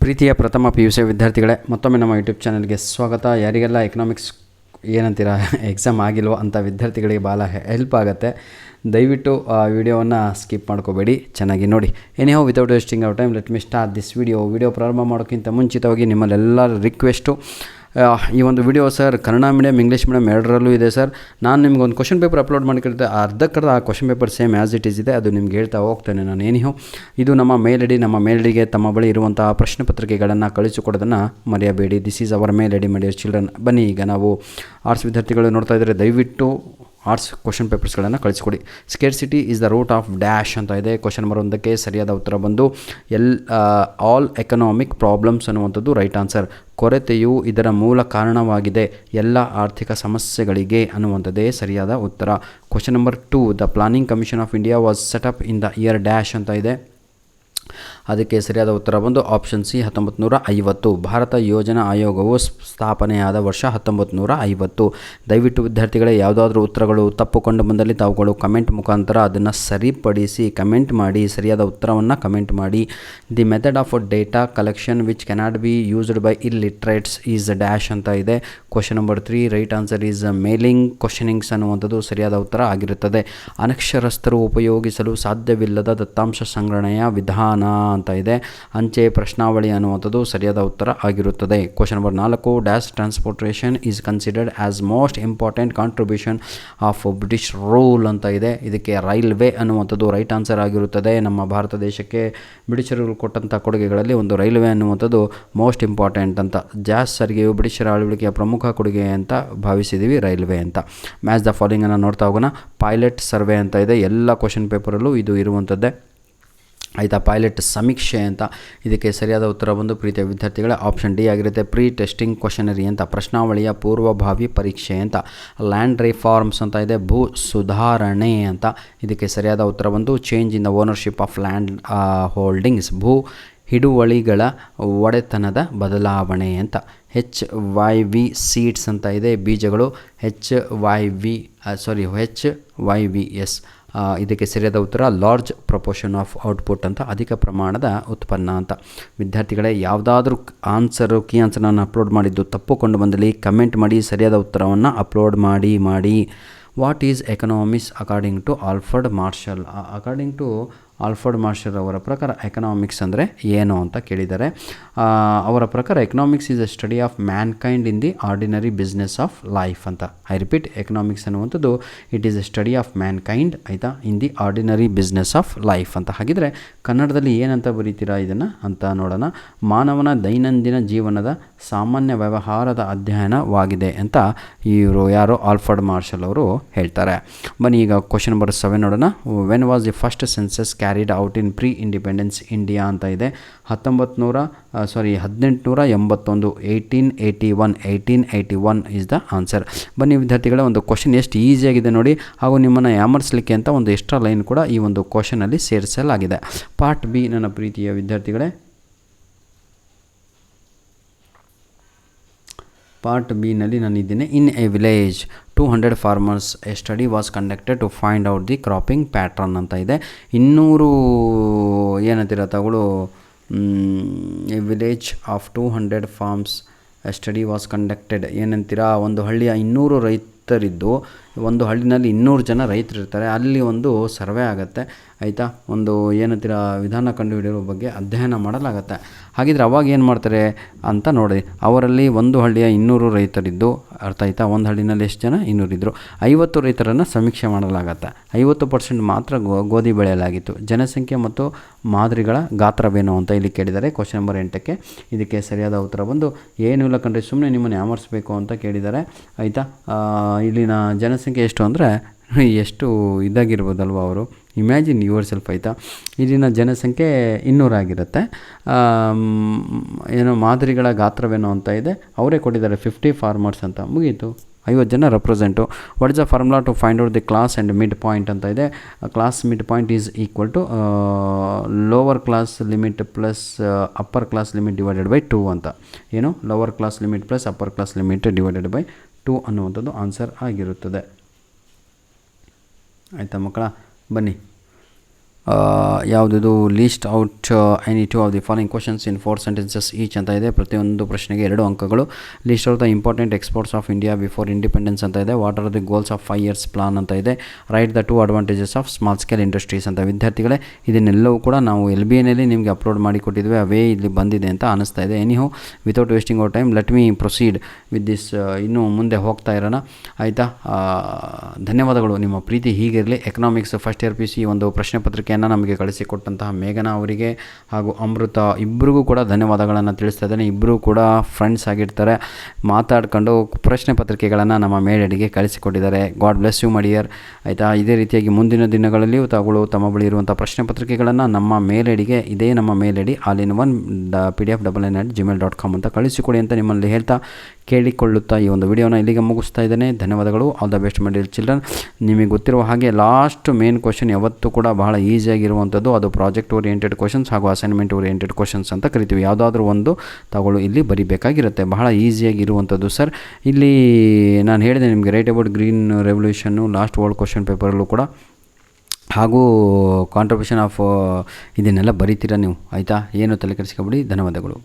ಪ್ರೀತಿಯ ಪ್ರಥಮ PUC ವಿದ್ಯಾರ್ಥಿಗಳೇ, ಮತ್ತೊಮ್ಮೆ ನಮ್ಮ ಯೂಟ್ಯೂಬ್ ಚಾನಲ್ಗೆ ಸ್ವಾಗತ. ಯಾರಿಗೆಲ್ಲ ಎಕನಾಮಿಕ್ಸ್ ಏನಂತೀರಾ ಎಕ್ಸಾಮ್ ಆಗಿಲ್ವೋ ಅಂಥ ವಿದ್ಯಾರ್ಥಿಗಳಿಗೆ ಭಾಳ ಹೆಲ್ಪ್ ಆಗುತ್ತೆ. ದಯವಿಟ್ಟು ಆ ವಿಡಿಯೋವನ್ನು ಸ್ಕಿಪ್ ಮಾಡ್ಕೋಬೇಡಿ, ಚೆನ್ನಾಗಿ ನೋಡಿ. Anyhow without wasting our time let me start this video ಪ್ರಾರಂಭ ಮಾಡೋಕ್ಕಿಂತ ಮುಂಚಿತವಾಗಿ ನಿಮ್ಮಲ್ಲೆಲ್ಲರ ರಿಕ್ವೆಸ್ಟು, ಈ ಒಂದು video sir Kannada medium English medium ಎರಡರಲ್ಲೂ ಇದೆ ಸರ್. ನಾನು ನಿಮ್ಗೆ ಒಂದು ಕ್ವಶನ್ ಪೇಪರ್ ಅಪ್ಲೋಡ್ ಮಾಡಿಕೊಳ್ತೆ, ಅರ್ಧಕ್ಕರ್ಧ ಆ question paper same as it is ಇದೆ, ಅದು ನಿಮ್ಗೆ ಹೇಳ್ತಾ ಹೋಗ್ತೇನೆ ನಾನು. ಏನಿಹೋ ಇದು ನಮ್ಮ ಮೇಲ್ ಐಡಿಗೆ ತಮ್ಮ ಬಳಿ ಇರುವಂತಹ ಪ್ರಶ್ನೆ ಪತ್ರಿಕೆಗಳನ್ನು ಕಳಿಸಿಕೊಡೋದನ್ನು ಮರೆಯಬೇಡಿ. This is our mail ID my dear children. ಬನ್ನಿ, ಈಗ ನಾವು ಆರ್ಟ್ಸ್ ವಿದ್ಯಾರ್ಥಿಗಳು ನೋಡ್ತಾ ಇದ್ದರೆ ದಯವಿಟ್ಟು ಆರ್ಟ್ಸ್ ಕ್ವಶನ್ ಪೇಪರ್ಸ್ಗಳನ್ನು ಕಳಿಸ್ಕೊಡಿ. Scarcity is the root of dash ಅಂತ ಇದೆ. ಕ್ವಶನ್ ನಂಬರ್ 1ಕ್ಕೆ ಸರಿಯಾದ ಉತ್ತರ ಬಂದು ಆಲ್ ಎಕನಾಮಿಕ್ ಪ್ರಾಬ್ಲಮ್ಸ್ ಅನ್ನುವಂಥದ್ದು ರೈಟ್ ಆನ್ಸರ್. ಕೊರತೆಯು ಇದರ ಮೂಲ ಕಾರಣವಾಗಿದೆ ಎಲ್ಲ ಆರ್ಥಿಕ ಸಮಸ್ಯೆಗಳಿಗೆ ಅನ್ನುವಂಥದ್ದೇ ಸರಿಯಾದ ಉತ್ತರ. Question number 2, the planning commission of India was setup in the year dash ಅಂತ ಇದೆ. ಅದಕ್ಕೆ ಸರಿಯಾದ ಉತ್ತರ ಬಂದು ಆಪ್ಷನ್ ಸಿ 1950. ಭಾರತ ಯೋಜನಾ ಆಯೋಗವು ಸ್ಥಾಪನೆಯಾದ ವರ್ಷ 1950. ದಯವಿಟ್ಟು ವಿದ್ಯಾರ್ಥಿಗಳೇ, ಯಾವುದಾದ್ರೂ ಉತ್ತರಗಳು ತಪ್ಪುಕೊಂಡು ಬಂದಲ್ಲಿ ತಾವುಗಳು ಕಮೆಂಟ್ ಮುಖಾಂತರ ಅದನ್ನು ಸರಿಪಡಿಸಿ ಕಮೆಂಟ್ ಮಾಡಿ, ಸರಿಯಾದ ಉತ್ತರವನ್ನು ಕಮೆಂಟ್ ಮಾಡಿ. The method of data collection which cannot be used by illiterates is dash ಅಂತ ಇದೆ. Question number 3, right answer is mailing questionnaires ಅನ್ನುವಂಥದ್ದು ಸರಿಯಾದ ಉತ್ತರ ಆಗಿರುತ್ತದೆ. ಅನಕ್ಷರಸ್ಥರು ಉಪಯೋಗಿಸಲು ಸಾಧ್ಯವಿಲ್ಲದ ದತ್ತಾಂಶ ಸಂಗ್ರಹಣೆಯ ವಿಧಾನ ಅಂತ ಇದೆ. ಅಂಚೆ ಪ್ರಶ್ನಾವಳಿ ಅನ್ನುವಂಥದ್ದು ಸರಿಯಾದ ಉತ್ತರ ಆಗಿರುತ್ತದೆ. Question number 4, dash transportation is considered as most important contribution of British rule ಅಂತ ಇದೆ. ಇದಕ್ಕೆ ರೈಲ್ವೆ ಅನ್ನುವಂಥದ್ದು ರೈಟ್ ಆನ್ಸರ್ ಆಗಿರುತ್ತದೆ. ನಮ್ಮ ಭಾರತ ದೇಶಕ್ಕೆ ಬ್ರಿಟಿಷರು ಕೊಟ್ಟಂಥ ಕೊಡುಗೆಗಳಲ್ಲಿ ಒಂದು ರೈಲ್ವೆ ಅನ್ನುವಂಥದ್ದು ಮೋಸ್ಟ್ ಇಂಪಾರ್ಟೆಂಟ್ ಅಂತ. ಜಾಸ್ ಸಾರಿಗೆಯು ಬ್ರಿಟಿಷರ ಆಳ್ವಿಕೆಯ ಪ್ರಮುಖ ಕೊಡುಗೆ ಅಂತ ಭಾವಿಸಿದ್ದೀವಿ ರೈಲ್ವೆ ಅಂತ. ಮ್ಯಾಚ್ ದ ಫಾಲೋಯಿಂಗನ್ನು ನೋಡ್ತಾ ಹೋಗೋಣ. ಪೈಲಟ್ ಸರ್ವೆ ಅಂತ ಇದೆ. ಎಲ್ಲ ಕ್ವಶನ್ ಪೇಪರಲ್ಲೂ ಇದು ಇರುವಂಥದ್ದೇ ಆಯಿತಾ. ಪೈಲಟ್ ಸಮೀಕ್ಷೆ ಅಂತ. ಇದಕ್ಕೆ ಸರಿಯಾದ ಉತ್ತರ ಬಂದು ಪ್ರೀತಿಯ ವಿದ್ಯಾರ್ಥಿಗಳ ಆಪ್ಷನ್ ಡಿ ಆಗಿರುತ್ತೆ. ಪ್ರೀ ಟೆಸ್ಟಿಂಗ್ ಕ್ವಶನರಿ ಅಂತ, ಪ್ರಶ್ನಾವಳಿಯ ಪೂರ್ವಭಾವಿ ಪರೀಕ್ಷೆ ಅಂತ. ಲ್ಯಾಂಡ್ ರಿಫಾರ್ಮ್ಸ್ ಅಂತ ಇದೆ. ಭೂ ಸುಧಾರಣೆ ಅಂತ. ಇದಕ್ಕೆ ಸರಿಯಾದ ಉತ್ತರ ಬಂದು change in the ownership of land holdings, ಭೂ ಹಿಡುವಳಿಗಳ ಒಡೆತನದ ಬದಲಾವಣೆ ಅಂತ. HYV ಸೀಡ್ಸ್ ಅಂತ ಇದೆ. ಬೀಜಗಳು HYVS. ಇದಕ್ಕೆ ಸರಿಯಾದ ಉತ್ತರ ಲಾರ್ಜ್ ಪ್ರಪೋರ್ಷನ್ ಆಫ್ ಔಟ್ಪುಟ್ ಅಂತ, ಅಧಿಕ ಪ್ರಮಾಣದ ಉತ್ಪನ್ನ ಅಂತ. ವಿದ್ಯಾರ್ಥಿಗಳೇ, ಯಾವುದಾದ್ರೂ ಕೀ ಆನ್ಸರನ್ನು ಅಪ್ಲೋಡ್ ಮಾಡಿದ್ದು ತಪ್ಪುಕೊಂಡು ಬಂದಲ್ಲಿ ಕಮೆಂಟ್ ಮಾಡಿ, ಸರಿಯಾದ ಉತ್ತರವನ್ನು ಅಪ್ಲೋಡ್ ಮಾಡಿ. What is economics according to Alfred Marshall? According to Alfred Marshall ಅವರ ಪ್ರಕಾರ ಎಕನಾಮಿಕ್ಸ್ ಅಂದರೆ ಏನು ಅಂತ ಕೇಳಿದ್ದಾರೆ. ಅವರ ಪ್ರಕಾರ economics is a study of mankind in the ordinary business of life ಅಂತ. ಐ ರಿಪೀಟ್, ಎಕನಾಮಿಕ್ಸ್ ಅನ್ನುವಂಥದ್ದು it is a study of mankind, ಆಯಿತಾ, in the ordinary business of life ಅಂತ. ಹಾಗಿದ್ರೆ ಕನ್ನಡದಲ್ಲಿ ಏನಂತ ಬರೀತೀರಾ ಇದನ್ನು ಅಂತ ನೋಡೋಣ. ಮಾನವನ ದೈನಂದಿನ ಜೀವನದ ಸಾಮಾನ್ಯ ವ್ಯವಹಾರದ ಅಧ್ಯಯನವಾಗಿದೆ ಅಂತ ಇವರು ಯಾರು ಆಲ್ಫರ್ಡ್ ಮಾರ್ಷಲ್ ಅವರು ಹೇಳ್ತಾರೆ. ಬನ್ನಿ, ಈಗ ಕ್ವಶನ್ ನಂಬರ್ 7 ನೋಡೋಣ. When was the first census carried out in pre independence India ಅಂತ ಇದೆ. 1881. 1881 ಈಸ್ ದ ಆನ್ಸರ್. ಬನ್ನಿ ವಿದ್ಯಾರ್ಥಿಗಳ, ಒಂದು ಕ್ವಶನ್ ಎಷ್ಟು ಈಸಿಯಾಗಿದೆ ನೋಡಿ, ಹಾಗೂ ನಿಮ್ಮನ್ನು ಯಾಮರಿಸಲಿಕ್ಕೆ ಅಂತ ಒಂದು ಎಕ್ಸ್ಟ್ರಾ ಲೈನ್ ಕೂಡ ಈ ಒಂದು ಕ್ವಶನಲ್ಲಿ ಸೇರಿಸಲಾಗಿದೆ. ಪಾರ್ಟ್ ಬಿ ನನ್ನ ಪ್ರೀತಿಯ ವಿದ್ಯಾರ್ಥಿಗಳೇ, ಪಾರ್ಟ್ ಬಿನಲ್ಲಿ ನಾನಿದ್ದೇನೆ. In a village 200 farmers a study was conducted to find out the cropping pattern ಅಂತ ಇದೆ. 200 ಏನಂತೀರ ತಗೊಳ್ಳು, a village of 200 farms a study was conducted ಏನಂತೀರಾ, ಒಂದು ಹಳ್ಳಿಯ 200 ರೈತರಿದ್ದು, ಒಂದು ಹಳ್ಳಿನಲ್ಲಿ 200 ಜನ ರೈತರಿರ್ತಾರೆ, ಅಲ್ಲಿ ಒಂದು ಸರ್ವೆ ಆಗುತ್ತೆ, ಆಯಿತಾ, ಒಂದು ಏನಂತೀರ ವಿಧಾನ ಕಂಡುಹಿಡಿಯುವ ಬಗ್ಗೆ ಅಧ್ಯಯನ ಮಾಡಲಾಗುತ್ತೆ. ಹಾಗಿದ್ರೆ ಅವಾಗ ಏನು ಮಾಡ್ತಾರೆ ಅಂತ ನೋಡಿ, ಅವರಲ್ಲಿ ಒಂದು ಹಳ್ಳಿಯ 200 ರೈತರಿದ್ದು, ಅರ್ಥ ಆಯಿತಾ, ಒಂದು ಹಳ್ಳಿನಲ್ಲಿ ಎಷ್ಟು ಜನ 200 ಇದ್ದರು, 50 ರೈತರನ್ನು ಸಮೀಕ್ಷೆ ಮಾಡಲಾಗತ್ತೆ. 50% ಮಾತ್ರ ಗೋಧಿ ಬೆಳೆಯಲಾಗಿತ್ತು. ಜನಸಂಖ್ಯೆ ಮತ್ತು ಮಾದರಿಗಳ ಗಾತ್ರವೇನು ಅಂತ ಇಲ್ಲಿ ಕೇಳಿದ್ದಾರೆ. ಕ್ವಶನ್ ನಂಬರ್ 8ಕ್ಕೆ ಇದಕ್ಕೆ ಸರಿಯಾದ ಉತ್ತರ ಬಂದು ಏನೂ ಇಲ್ಲ ಕಣ್ರಿ, ಸುಮ್ಮನೆ ನಿಮ್ಮನ್ನು ಯಾಮರಿಸಬೇಕು ಅಂತ ಕೇಳಿದ್ದಾರೆ, ಆಯಿತಾ. ಇಲ್ಲಿನ ಜನಸಂಖ್ಯೆ ಎಷ್ಟು ಅಂದರೆ ಎಷ್ಟು ಇದಾಗಿರ್ಬೋದಲ್ವ, ಅವರು ಇಮ್ಯಾಜಿನ್ ಯುವರ್ ಸೆಲ್ಫ್, ಆಯಿತಾ. ಇಲ್ಲಿನ ಜನಸಂಖ್ಯೆ 200 ಆಗಿರುತ್ತೆ. ಏನೋ ಮಾದರಿಗಳ ಗಾತ್ರವೇನೋ ಅಂತ ಇದೆ, ಅವರೇ ಕೊಟ್ಟಿದ್ದಾರೆ 50 ಫಾರ್ಮರ್ಸ್ ಅಂತ, ಮುಗೀತು, 50 ಜನ represent. What is the formula to find out the class and mid point ಅಂತ ಇದೆ. Class mid point is equal to lower class limit plus upper class limit divided by 2 ಅಂತ. ಏನು, lower class limit plus upper class limit divided by 2 ಅನ್ನುವಂಥದ್ದು answer ಆಗಿರುತ್ತದೆ. ಆಯಿತಾ ಮಕ್ಕಳ, ಬನ್ನಿ ಯಾವುದಿದು list out any two of the following questions in 4 sentences each ಅಂತ ಇದೆ. ಪ್ರತಿಯೊಂದು ಪ್ರಶ್ನೆಗೆ 2 ಅಂಕಗಳು. List out the important exports of India before independence ಅಂತ ಇದೆ. What are the goals of 5 years plan ಅಂತ ಇದೆ. Write the 2 advantages of small scale industries ಅಂತ. ವಿದ್ಯಾರ್ಥಿಗಳೇ, ಇದನ್ನೆಲ್ಲವೂ ಕೂಡ ನಾವು LBAನಲ್ಲಿ ನಿಮಗೆ ಅಪ್ಲೋಡ್ ಮಾಡಿ ಕೊಟ್ಟಿದ್ವಿ, ಅವೇ ಇಲ್ಲಿ ಬಂದಿದೆ ಅಂತ ಅನಿಸ್ತಾ ಇದೆ. Anyhow without wasting our time let me proceed with this. ಇನ್ನೂ ಮುಂದೆ ಹೋಗ್ತಾ ಇರೋಣ, ಆಯಿತಾ? ಧನ್ಯವಾದಗಳು. ನಿಮ್ಮ ಪ್ರೀತಿ ಹೀಗಿರಲಿ. ಎಕನಾಮಿಕ್ಸ್ ಫಸ್ಟ್ ಇಯರ್ PC ಒಂದು ಪ್ರಶ್ನೆ ಪತ್ರಿಕೆಯನ್ನು ನಮಗೆ ಕಳಿಸಿಕೊಟ್ಟಂತಹ ಮೇಘನಾ ಅವರಿಗೆ ಹಾಗೂ ಅಮೃತ ಇಬ್ಬರಿಗೂ ಕೂಡ ಧನ್ಯವಾದಗಳನ್ನು ತಿಳಿಸ್ತಾ ಇದ್ದೇನೆ. ಇಬ್ಬರೂ ಕೂಡ ಫ್ರೆಂಡ್ಸ್ ಆಗಿರ್ತಾರೆ, ಮಾತಾಡ್ಕೊಂಡು ಪ್ರಶ್ನೆ ಪತ್ರಿಕೆಗಳನ್ನು ನಮ್ಮ ಮೇಲ್ ಐಡಿಗೆ ಕಳಿಸಿಕೊಟ್ಟಿದ್ದಾರೆ. God bless you my dear, ಆಯಿತಾ? ಇದೇ ರೀತಿಯಾಗಿ ಮುಂದಿನ ದಿನಗಳಲ್ಲಿಯೂ ತಾವುಗಳು ತಮ್ಮ ಬಳಿ ಇರುವಂಥ ಪ್ರಶ್ನೆ ಪತ್ರಿಕೆಗಳನ್ನು ನಮ್ಮ ಮೇಲ್ ಐಡಿಗೆ, ಇದೇ ನಮ್ಮ ಮೇಲ್ ಐಡಿ all-in-one pdf@gmail.com ಅಂತ ಕಳಿಸಿಕೊಡಿ ಅಂತ ನಿಮ್ಮಲ್ಲಿ ಹೇಳ್ತಾ ಕೇಳಿಕೊಳ್ಳುತ್ತಾ ಈ ಒಂದು ವಿಡಿಯೋನ ಇಲ್ಲಿಗೆ ಮುಗಿಸ್ತಾ ಇದ್ದೇನೆ. ಧನ್ಯವಾದಗಳು. All the best my dear children. ನಿಮಗೆ ಗೊತ್ತಿರುವ ಹಾಗೆ ಲಾಸ್ಟ್ ಮೇನ್ ಕ್ವಶನ್ ಯಾವತ್ತೂ ಕೂಡ ಬಹಳ ಈಸಿಯಾಗಿರುವಂಥದ್ದು, ಅದು ಪ್ರಾಜೆಕ್ಟ್ ಓರಿಯೆಂಟೆಡ್ ಕ್ವಶನ್ಸ್ ಹಾಗೂ ಅಸೈನ್ಮೆಂಟ್ ಓರಿಯೆಂಟೆಡ್ ಕ್ವಶನ್ಸ್ ಅಂತ ಕರಿತೀವಿ. ಯಾವುದಾದ್ರೂ ಒಂದು ತಗೊಳ್ಳು ಇಲ್ಲಿ ಬರಿಬೇಕಾಗಿರುತ್ತೆ, ಬಹಳ ಈಸಿಯಾಗಿರುವಂಥದ್ದು ಸರ್. ಇಲ್ಲಿ ನಾನು ಹೇಳಿದೆ ನಿಮಗೆ ರೈಟ್ ಅಬೌಟ್ ಗ್ರೀನ್ ರೆವಲ್ಯೂಷನ್ನು ಲಾಸ್ಟ್ ವರ್ಲ್ಡ್ ಕ್ವಶನ್ ಪೇಪರಲ್ಲೂ ಕೂಡ, ಹಾಗೂ ಕಾಂಟ್ರಿಬ್ಯೂಷನ್ ಆಫ್ ಇದನ್ನೆಲ್ಲ ಬರೀತೀರಾ ನೀವು, ಆಯಿತಾ? ಏನು ತಲೆ ಕೆಡಿಸ್ಕೊಬೇಡಿ. ಧನ್ಯವಾದಗಳು.